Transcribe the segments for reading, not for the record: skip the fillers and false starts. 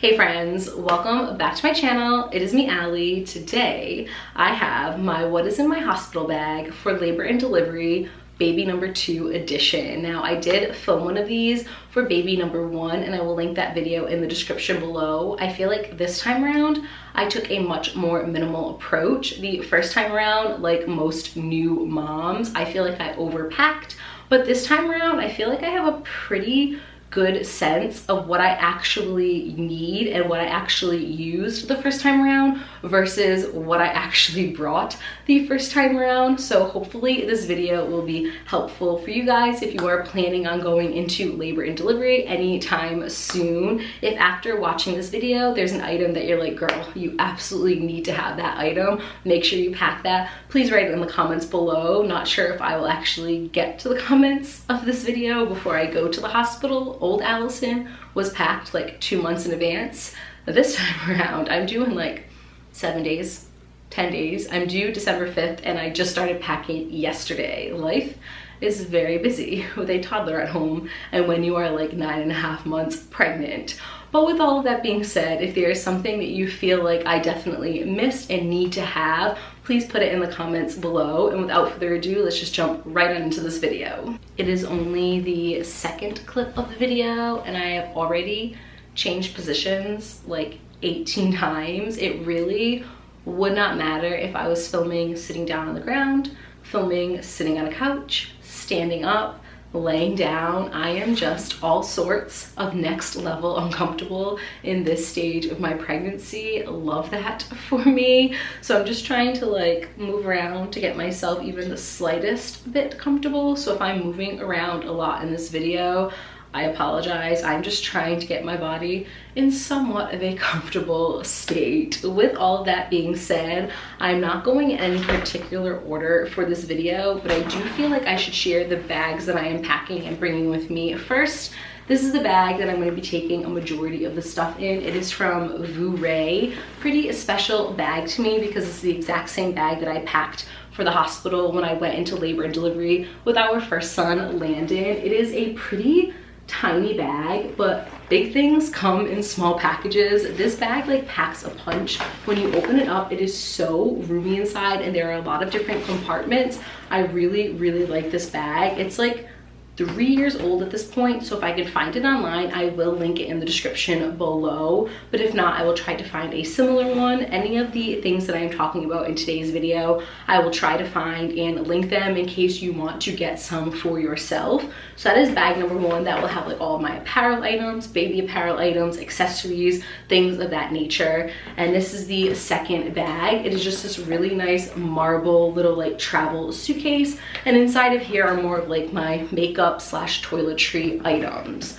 Hey friends, welcome back to my channel. It is me, Allie. Today I have my what is in my hospital bag for labor and delivery baby number 2 edition. Now I did film one of these for baby number 1 and I will link that video in the description below. I feel like this time around I took a much more minimal approach. The first time around, like most new moms, I feel like I overpacked, but this time around I feel like I have a pretty good sense of what I actually need and what I actually used the first time around versus what I actually brought the first time around. So hopefully this video will be helpful for you guys if you are planning on going into labor and delivery anytime soon. If after watching this video there's an item that you're like, girl, you absolutely need to have that item, make sure you pack that. Please write it in the comments below. Not sure if I will actually get to the comments of this video before I go to the hospital. Old Allison was packed like 2 months in advance. This time around, I'm doing like 7 days, 10 days. I'm due December 5th and I just started packing yesterday. Life is very busy with a toddler at home and when you are like 9.5 months pregnant. But with all of that being said, if there is something that you feel like I definitely missed and need to have, please put it in the comments below. And without further ado, let's just jump right on into this video. It is only the second clip of the video and I have already changed positions like 18 times. It really would not matter if I was filming sitting down on the ground, filming sitting on a couch, standing up, laying down. I am just all sorts of next level uncomfortable in this stage of my pregnancy. Love that for me. So I'm just trying to like move around to get myself even the slightest bit comfortable. So if I'm moving around a lot in this video, I apologize. I'm just trying to get my body in somewhat of a comfortable state. With all of that being said, I'm not going in any particular order for this video, but I do feel like I should share the bags that I am packing and bringing with me. First, this is the bag that I'm going to be taking a majority of the stuff in. It is from hooray. Pretty special bag to me because it's the exact same bag that I packed for the hospital when I went into labor and delivery with our first son, Landon. It is a pretty tiny bag, but big things come in small packages. This bag like packs a punch. When you open it up, it is so roomy inside and there are a lot of different compartments. I really like this bag. It's like 3 years old at this point, so if I can find it online, I will link it in the description below. But if not, I will try to find a similar one. Any of the things that I am talking about in today's video, I will try to find and link them in case you want to get some for yourself. So that is bag number 1. That will have like all of my apparel items, baby apparel items, accessories, things of that nature. And this is the second bag. It is just this really nice marble little like travel suitcase, and inside of here are more of like my makeup slash toiletry items.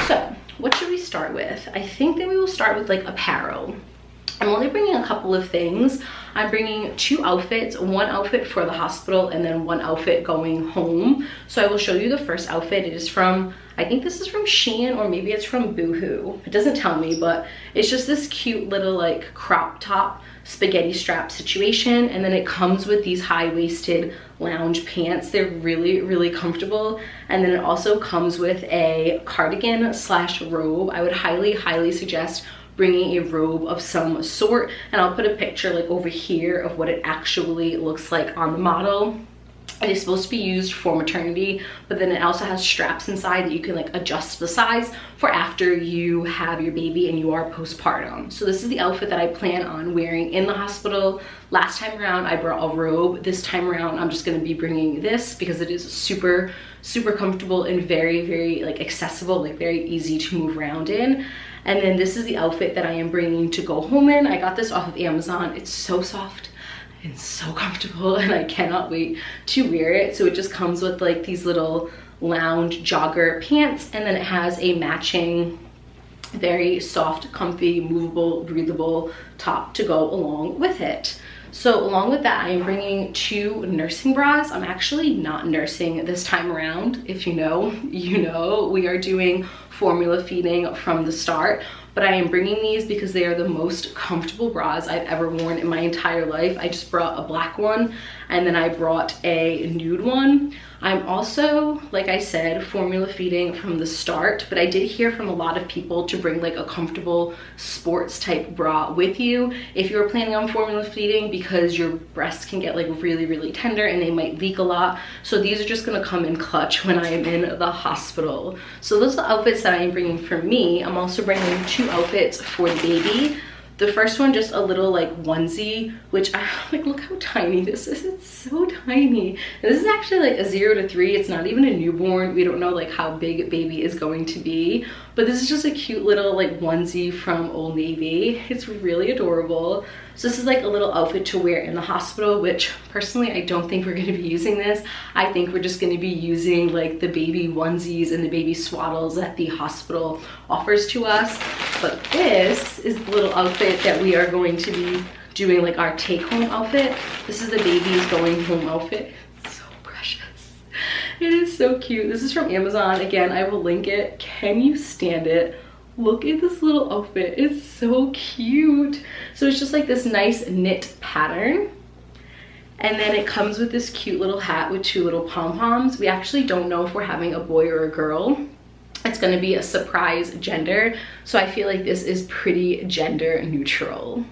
So what should we start with? I think that we will start with like apparel. I'm only bringing a couple of things. I'm bringing 2 outfits, 1 outfit for the hospital and then 1 outfit going home. So I will show you the first outfit. It is from, I think this is from Shein or maybe it's from Boohoo. It doesn't tell me, but it's just this cute little like crop top spaghetti strap situation, and then it comes with these high-waisted lounge pants. They're really comfortable, and then it also comes with a cardigan slash robe. I would highly suggest bringing a robe of some sort, and I'll put a picture like over here of what it actually looks like on the model. It is supposed to be used for maternity, but then it also has straps inside that you can like adjust the size for after you have your baby and you are postpartum. So this is the outfit that I plan on wearing in the hospital. Last time around I brought a robe. This time around I'm just going to be bringing this because it is super comfortable and very like accessible, like very easy to move around in. And then this is the outfit that I am bringing to go home in. I got this off of Amazon. It's so soft and so comfortable and I cannot wait to wear it. So it just comes with like these little lounge jogger pants, and then it has a matching very soft, comfy, movable, breathable top to go along with it. So along with that, I am bringing 2 nursing bras. I'm actually not nursing this time around. If you know, you know. We are doing formula feeding from the start, but I am bringing these because they are the most comfortable bras I've ever worn in my entire life. I just brought a black one and then I brought a nude one. I'm also, like I said, formula feeding from the start, but I did hear from a lot of people to bring like a comfortable sports type bra with you if you're planning on formula feeding, because your breasts can get like really, really tender and they might leak a lot. So these are just gonna come in clutch when I am in the hospital. So those are the outfits that I am bringing for me. I'm also bringing 2 outfits for the baby. The first one, just a little like onesie, which I like, look how tiny this is. It's so tiny. And this is actually like a 0 to 3. It's not even a newborn. We don't know like how big baby is going to be, but this is just a cute little like onesie from Old Navy. It's really adorable. So this is like a little outfit to wear in the hospital, which personally, I don't think we're gonna be using this. I think we're just gonna be using like the baby onesies and the baby swaddles that the hospital offers to us. But this is the little outfit that we are going to be doing like our take-home outfit. This is the baby's going home outfit. It's so precious. It is so cute. This is from Amazon. Again, I will link it. Can you stand it? Look at this little outfit. It's so cute. So it's just like this nice knit pattern. And then it comes with this cute little hat with 2 little pom-poms. We actually don't know if we're having a boy or a girl. It's going to be a surprise gender. So I feel like this is pretty gender neutral.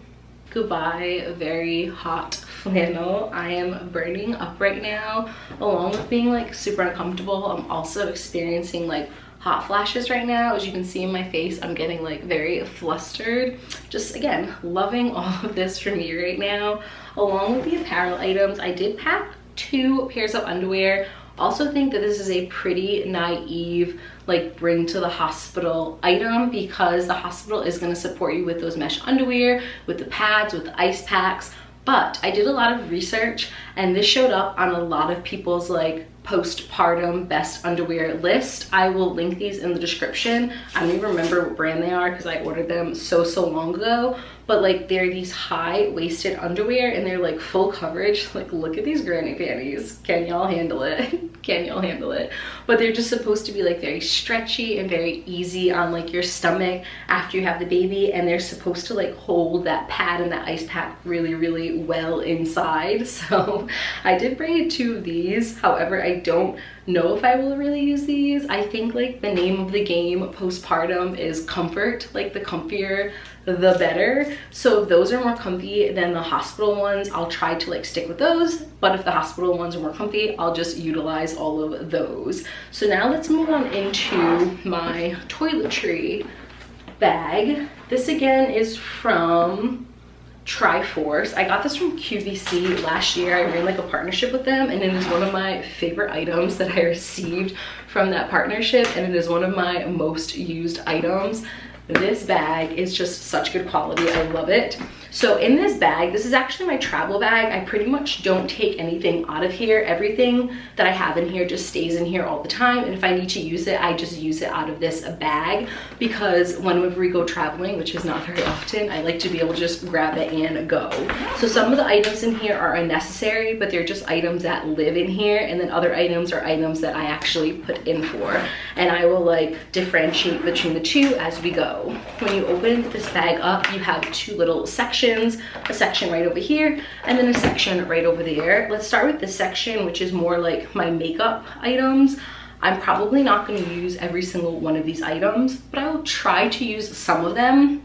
Goodbye, very hot flannel. I am burning up right now. Along with being like super uncomfortable, I'm also experiencing like hot flashes right now. As you can see in my face, I'm getting like very flustered. Just again, loving all of this for me right now. Along with the apparel items, I did pack 2 pairs of underwear. Also think that this is a pretty naive like bring to the hospital item, because the hospital is going to support you with those mesh underwear, with the pads, with the ice packs. But I did a lot of research and this showed up on a lot of people's like postpartum best underwear list. I will link these in the description. I don't even remember what brand they are because I ordered them so long ago, but like they're these high-waisted underwear and they're like full coverage. Like, look at these granny panties. Can y'all handle it? Can y'all handle it? But they're just supposed to be like very stretchy and very easy on like your stomach after you have the baby, and they're supposed to like hold that pad and that ice pack really well inside. So I did bring 2 of these. However, I don't know if I will really use these. I think like the name of the game postpartum is comfort. Like the comfier the better. So if those are more comfy than the hospital ones, I'll try to like stick with those. But if the hospital ones are more comfy, I'll just utilize all of those. So now let's move on into my toiletry bag. This again is from Triforce. I got this from QVC last year. I ran like a partnership with them, and it is one of my favorite items that I received from that partnership, and it is one of my most used items. This bag is just such good quality. I love it. So in this bag, this is actually my travel bag. I pretty much don't take anything out of here. Everything that I have in here just stays in here all the time. And if I need to use it, I just use it out of this bag, because whenever we go traveling, which is not very often, I like to be able to just grab it and go. So some of the items in here are unnecessary, but they're just items that live in here. And then other items are items that I actually put in for. And I will like differentiate between the 2 as we go. When you open this bag up, you have 2 little sections, a section right over here and then a section right over there. Let's start with this section, which is more like my makeup items. I'm probably not going to use every single one of these items, but I will try to use some of them.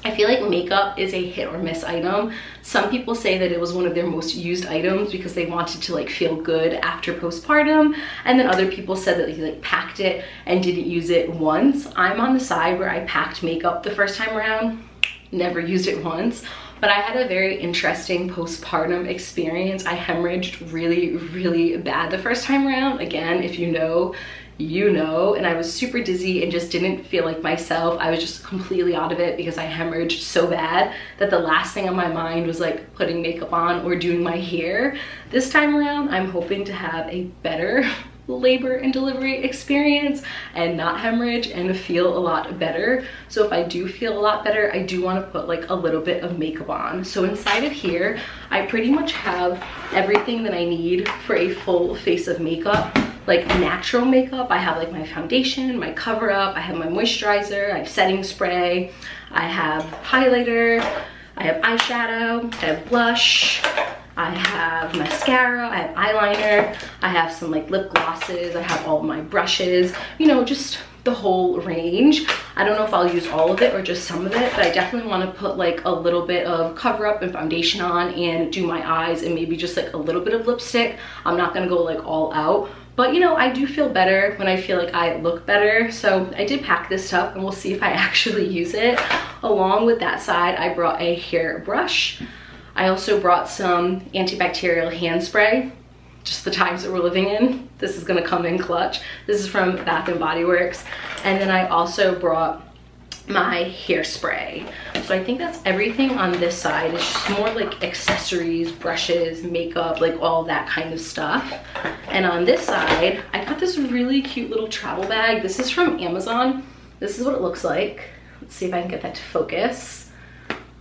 I feel like makeup is a hit or miss item. Some people say that it was one of their most used items because they wanted to like feel good after postpartum, and then other people said that they like packed it and didn't use it once. I'm on the side where I packed makeup the first time around, never used it once. But I had a very interesting postpartum experience. I hemorrhaged really bad the first time around. Again, if you know, you know. And I was super dizzy and just didn't feel like myself. I was just completely out of it because I hemorrhaged so bad that the last thing on my mind was like putting makeup on or doing my hair. This time around, I'm hoping to have a better labor and delivery experience and not hemorrhage and feel a lot better. So if I do feel a lot better, I do want to put like a little bit of makeup on. So inside of here, I pretty much have everything that I need for a full face of makeup. Like natural makeup, I have like my foundation, my cover up, I have my moisturizer, I have setting spray, I have highlighter, I have eyeshadow, I have blush, I have mascara, I have eyeliner, I have some like lip glosses, I have all my brushes, you know, just the whole range. I don't know if I'll use all of it or just some of it, but I definitely want to put like a little bit of cover up and foundation on and do my eyes and maybe just like a little bit of lipstick. I'm not gonna go like all out, but you know, I do feel better when I feel like I look better. So I did pack this stuff and we'll see if I actually use it. Along with that side, I brought a hair brush. I also brought some antibacterial hand spray. Just the times that we're living in, this is gonna come in clutch. This is from Bath and Body Works. And then I also brought my hairspray. So I think that's everything on this side. It's just more like accessories, brushes, makeup, like all that kind of stuff. And on this side, I got this really cute little travel bag. This is from Amazon. This is what it looks like. Let's see if I can get that to focus.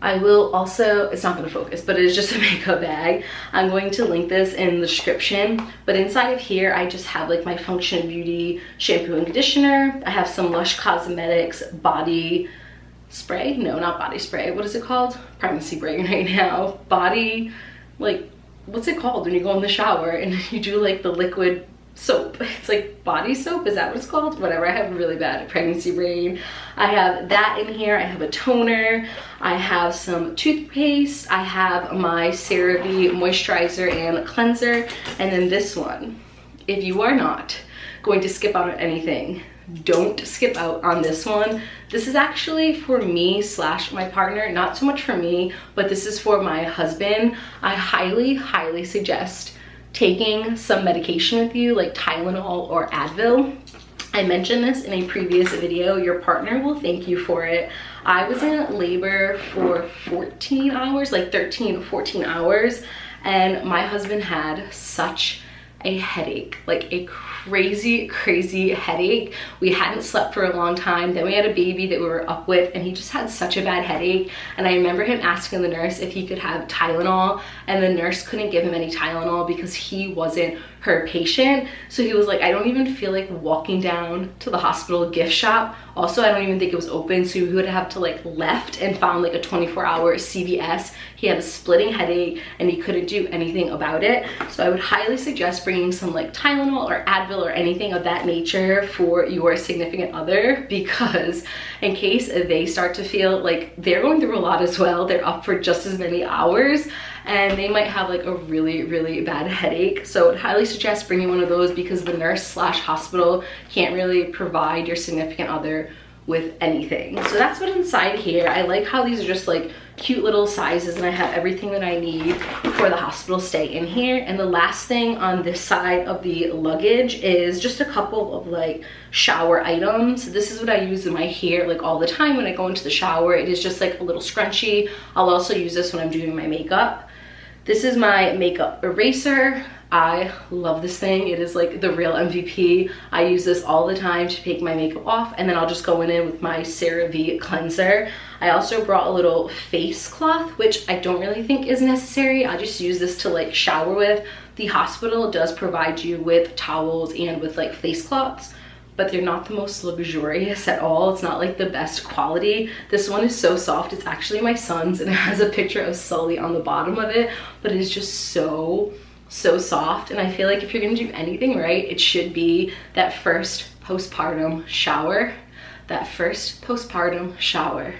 I will also, it's not gonna focus, but it is just a makeup bag. I'm going to link this in the description. But inside of here, I just have like my Function Beauty shampoo and conditioner. I have some Lush Cosmetics body spray. No, not body spray. What is it called? Pregnancy brain right now. Body, like, what's it called when you go in the shower and you do like the liquid soap? It's like body soap, is that what it's called? Whatever, I have a really bad pregnancy brain. I have that in here. I have a toner, I have some toothpaste, I have my CeraVe moisturizer and cleanser, and then this one. If you are not going to skip out on anything, don't skip out on this one. This is actually for me / my partner, not so much for me, but this is for my husband. I highly suggest taking some medication with you, like Tylenol or Advil. I mentioned this in a previous video. Your partner will thank you for it. I was in labor for 14 hours, like 13 or 14 hours, and my husband had such a headache, like a crazy headache. We hadn't slept for a long time. Then we had a baby that we were up with, and he just had such a bad headache. And I remember him asking the nurse if he could have Tylenol, and the nurse couldn't give him any Tylenol because he wasn't her patient. So he was like, I don't even feel like walking down to the hospital gift shop. Also, I don't even think it was open, so he would have to like left and found like a 24-hour CVS. He had a splitting headache and he couldn't do anything about it. So I would highly suggest bringing some like Tylenol or Advil or anything of that nature for your significant other, because in case they start to feel like they're going through a lot as well, they're up for just as many hours and they might have like a really bad headache. So I would highly suggest bringing one of those, because the nurse / hospital can't really provide your significant other with anything. So that's what's inside here. I like how these are just like cute little sizes, and I have everything that I need for the hospital stay in here. And the last thing on this side of the luggage is just a couple of like shower items. This is what I use in my hair like all the time when I go into the shower. It is just like a little scrunchie. I'll also use this when I'm doing my makeup. This is my makeup eraser. I love this thing. It is like the real MVP. I use this all the time to take my makeup off, and then I'll just go in with my CeraVe cleanser. I also brought a little face cloth, which I don't really think is necessary. I just use this to like shower with. The hospital does provide you with towels and with like face cloths, but they're not the most luxurious at all. It's not like the best quality. This one is so soft. It's actually my son's, and it has a picture of Sully on the bottom of it, but it is just so soft. And I feel like if you're gonna do anything right, it should be that first postpartum shower. That first postpartum shower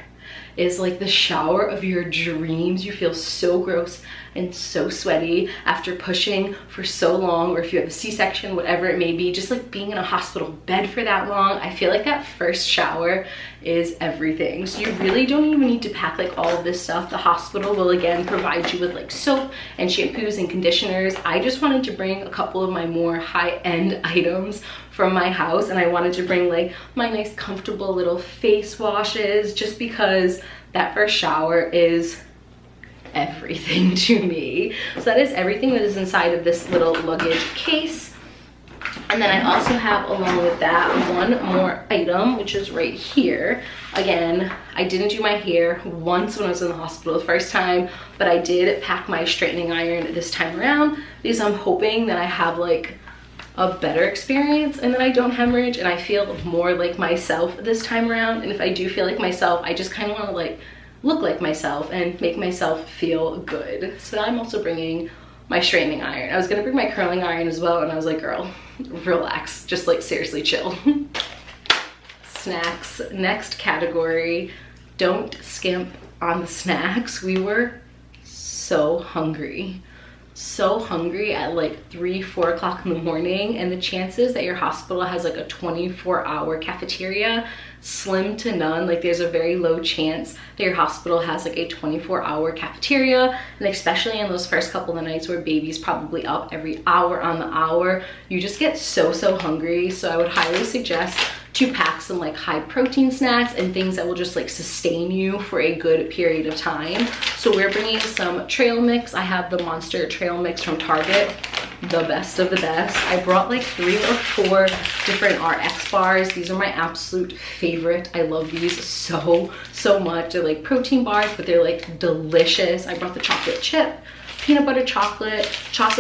is like the shower of your dreams. You feel so gross and so sweaty after pushing for so long, or if you have a C-section, whatever it may be, just like being in a hospital bed for that long. I feel like that first shower is everything. So you really don't even need to pack like all of this stuff. The hospital will again provide you with like soap and shampoos and conditioners. I just wanted to bring a couple of my more high-end items from my house, and I wanted to bring like my nice comfortable little face washes, just because that first shower is everything to me. So that is everything that is inside of this little luggage case. And then I also have, along with that, one more item, which is right here. Again, I didn't do my hair once when I was in the hospital the first time, but I did pack my straightening iron this time around, because I'm hoping that I have like a better experience and that I don't hemorrhage and I feel more like myself this time around. And if I do feel like myself, I just kind of want to like look like myself and make myself feel good. So I'm also bringing my straightening iron. I was gonna bring my curling iron as well, and I was like, girl, relax, just like seriously chill. Snacks, next category. Don't skimp on the snacks. We were so hungry at like 3-4 o'clock in the morning, and the chances that your hospital has like a 24-hour cafeteria, slim to none. Like there's a very low chance that your hospital has like a 24-hour cafeteria, and especially in those first couple of nights where baby's probably up every hour on the hour, you just get so hungry. So I would highly suggest to pack some like high protein snacks and things that will just like sustain you for a good period of time. So we're bringing some trail mix. I have the Monster trail mix from Target, the best of the best. I brought like 3 or 4 different RX bars. These are my absolute favorite. I love these so much. They're like protein bars, but they're like delicious. I brought the chocolate chip, peanut butter chocolate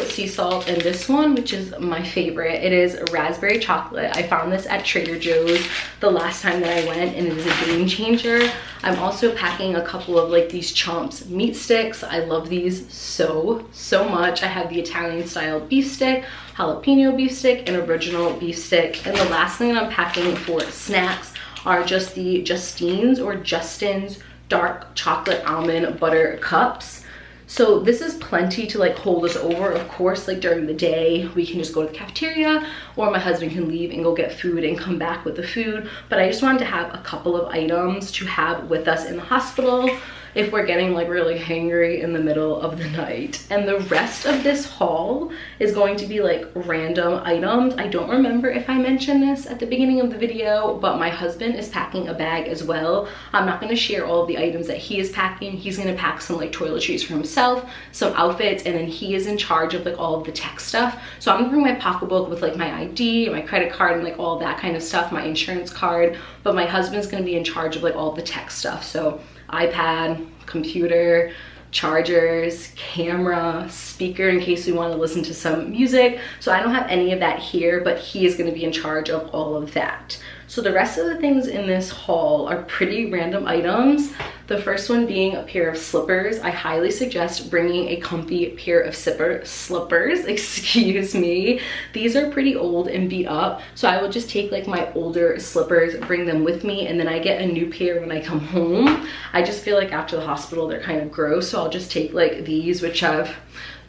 sea salt, and this one, which is my favorite, it is raspberry chocolate. I found this at Trader Joe's the last time that I went, and it is a game changer. I'm also packing a couple of like these Chomps meat sticks. I love these so much. I have the Italian style beef stick, jalapeno beef stick, and original beef stick. And the last thing I'm packing for snacks are just the Justin's dark chocolate almond butter cups. So this is plenty to like hold us over. Of course, like during the day, we can just go to the cafeteria, or my husband can leave and go get food and come back with the food. But I just wanted to have a couple of items to have with us in the hospital if we're getting like really hangry in the middle of the night. And the rest of this haul is going to be like random items. I don't remember if I mentioned this at the beginning of the video, but my husband is packing a bag as well. I'm not gonna share all of the items that he is packing. He's gonna pack some like toiletries for himself, some outfits, and then he is in charge of like all of the tech stuff. So I'm gonna bring my pocketbook with like my ID, my credit card, and like all that kind of stuff, my insurance card, but my husband's gonna be in charge of like all the tech stuff. So iPad, computer, chargers, camera, speaker in case we want to listen to some music. So I don't have any of that here, but he is going to be in charge of all of that. So the rest of the things in this haul are pretty random items. The first one being a pair of slippers. I highly suggest bringing a comfy pair of slippers, excuse me. These are pretty old and beat up, so I will just take like my older slippers, bring them with me, and then I get a new pair when I come home. I just feel like after the hospital they're kind of gross, so I'll just take like these, which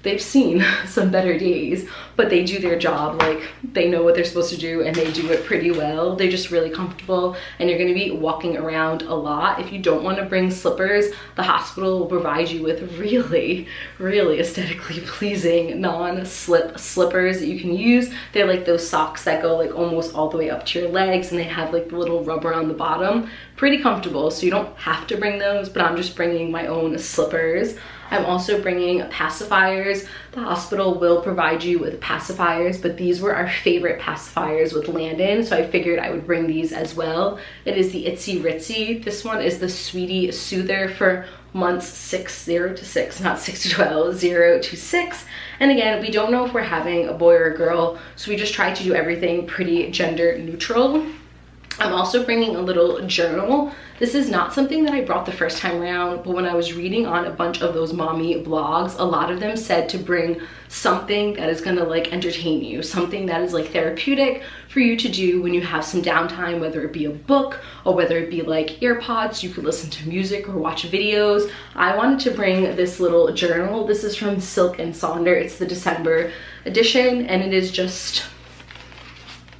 they've seen some better days, but they do their job. Like they know what they're supposed to do and they do it pretty well. They're just really comfortable, and you're going to be walking around a lot. If you don't want to bring slippers, the hospital will provide you with really aesthetically pleasing non-slip slippers that you can use. They're like those socks that go like almost all the way up to your legs, and they have like the little rubber on the bottom. Pretty comfortable, so you don't have to bring those, but I'm just bringing my own slippers. I'm also bringing pacifiers. The hospital will provide you with pacifiers, but these were our favorite pacifiers with Landon, so I figured I would bring these as well. It is the Itsy Ritzy. This one is the Sweetie Soother for months 0 to 6, not 6 to 12, 0 to 6. And again, we don't know if we're having a boy or a girl, so we just try to do everything pretty gender neutral. I'm also bringing a little journal. This is not something that I brought the first time around, but when I was reading on a bunch of those mommy blogs, a lot of them said to bring something that is gonna like entertain you, something that is like therapeutic for you to do when you have some downtime, whether it be a book or whether it be like earpods, you could listen to music or watch videos. I wanted to bring this little journal. This is from Silk & Sonder. It's the December edition, and it is just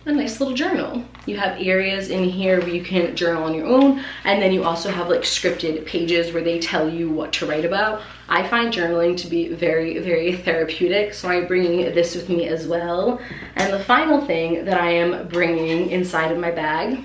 a nice little journal. You have areas in here where you can journal on your own, and then you also have like scripted pages where they tell you what to write about. I find journaling to be very therapeutic, so I'm bringing this with me as well. And the final thing that I am bringing inside of my bag,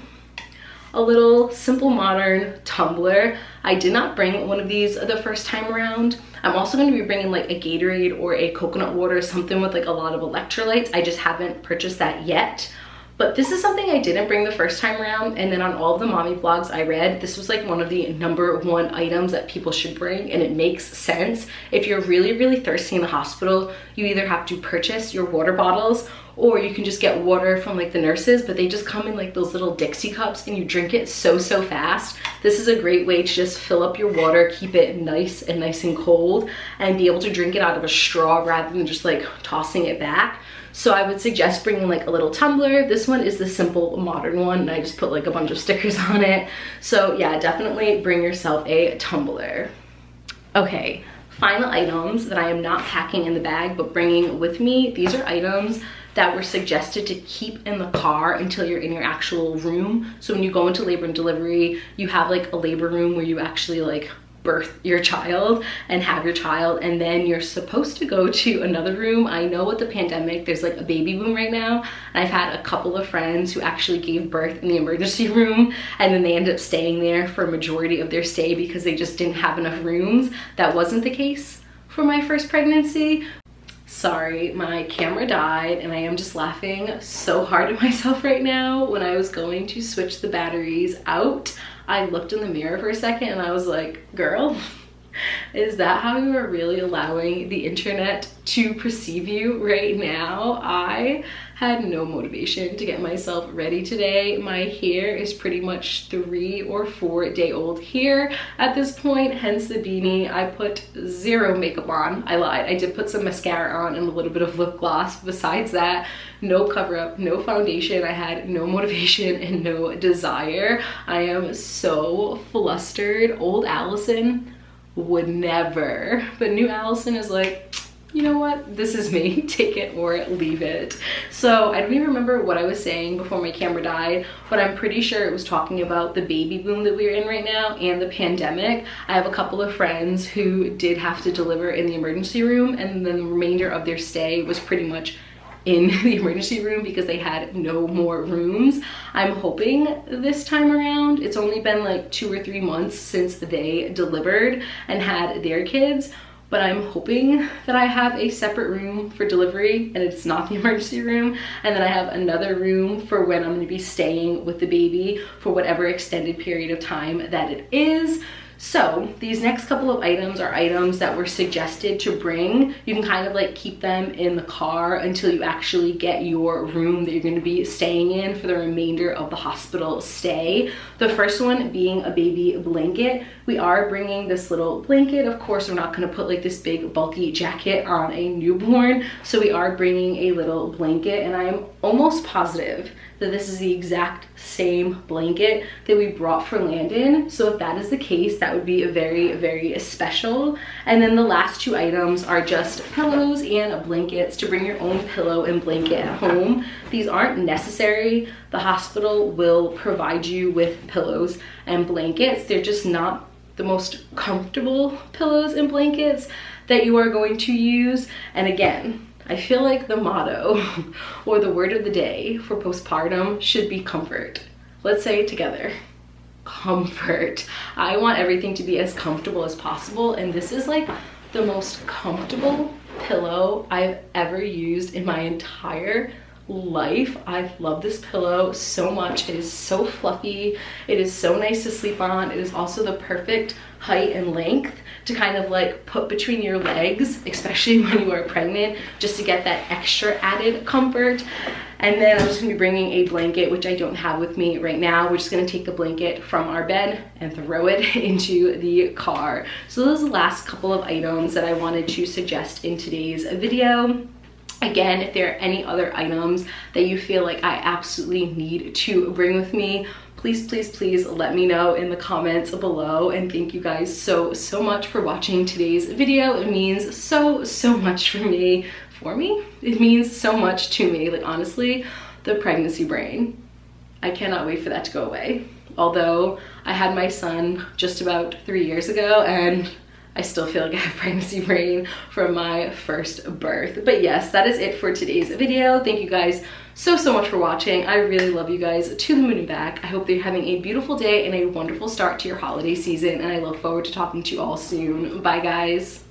a little simple modern tumbler. I did not bring one of these the first time around. I'm also going to be bringing like a Gatorade or a coconut water, something with like a lot of electrolytes. I just haven't purchased that yet. But this is something I didn't bring the first time around, and then on all of the mommy blogs I read, this was like one of the #1 items that people should bring, and it makes sense. If you're really thirsty in the hospital, you either have to purchase your water bottles or you can just get water from like the nurses, but they just come in like those little Dixie cups and you drink it so fast. This is a great way to just fill up your water, keep it nice and cold, and be able to drink it out of a straw rather than just like tossing it back. So I would suggest bringing like a little tumbler. This one is the simple modern one, and I just put like a bunch of stickers on it. So yeah, definitely bring yourself a tumbler. Okay, final items that I am not packing in the bag but bringing with me. These are items that were suggested to keep in the car until you're in your actual room. So when you go into labor and delivery, you have like a labor room where you actually like birth your child and have your child, and then you're supposed to go to another room. I know with the pandemic there's like a baby boom right now, and I've had a couple of friends who actually gave birth in the emergency room, and then they ended up staying there for a majority of their stay because they just didn't have enough rooms. That wasn't the case for my first pregnancy. Sorry, my camera died, and I am just laughing so hard at myself right now. When I was going to switch the batteries out, I looked in the mirror for a second and I was like, girl, is that how you are really allowing the internet to perceive you right now? I had no motivation to get myself ready today. My hair is pretty much 3 or 4 day old hair at this point, hence the beanie. I put zero makeup on. I lied. I did put some mascara on and a little bit of lip gloss. Besides that, no cover up, no foundation. I had no motivation and no desire. I am so flustered. Old Allison would never, but new Allison is like, you know what, this is me, take it or leave it. So I don't even remember what I was saying before my camera died, but I'm pretty sure it was talking about the baby boom that we're in right now and the pandemic. I have a couple of friends who did have to deliver in the emergency room, and then the remainder of their stay was pretty much in the emergency room because they had no more rooms. I'm hoping this time around, it's only been like 2 or 3 months since they delivered and had their kids, but I'm hoping that I have a separate room for delivery and it's not the emergency room, and then I have another room for when I'm going to be staying with the baby for whatever extended period of time that it is. So these next couple of items are items that were suggested to bring. You can kind of like keep them in the car until you actually get your room that you're going to be staying in for the remainder of the hospital stay. The first one being a baby blanket. We are bringing this little blanket. Of course, we're not going to put like this big bulky jacket on a newborn. So we are bringing a little blanket, and I am almost positive that this is the exact same blanket that we brought for Landon. So if that is the case, that would be very special. And then the last 2 items are just pillows and blankets to bring your own pillow and blanket at home. These aren't necessary. The hospital will provide you with pillows and blankets. They're just not the most comfortable pillows and blankets that you are going to use. And again, I feel like the motto or the word of the day for postpartum should be comfort. Let's say it together. Comfort. I want everything to be as comfortable as possible, and this is like the most comfortable pillow I've ever used in my entire life. I love this pillow so much. It is so fluffy. It is so nice to sleep on. It is also the perfect height and length to kind of like put between your legs, especially when you are pregnant, just to get that extra added comfort. And then I'm just gonna be bringing a blanket, which I don't have with me right now. We're just gonna take the blanket from our bed and throw it into the car. So those are the last couple of items that I wanted to suggest in today's video. Again, if there are any other items that you feel like I absolutely need to bring with me, please let me know in the comments below. And thank you guys so much for watching today's video. It means so much for me. It means so much to me. Like, honestly, the pregnancy brain, I cannot wait for that to go away. Although I had my son just about 3 years ago, and I still feel like I have pregnancy brain from my first birth. But yes, that is it for today's video. Thank you guys so much for watching. I really love you guys to the moon and back. I hope that you're having a beautiful day and a wonderful start to your holiday season, and I look forward to talking to you all soon. Bye guys.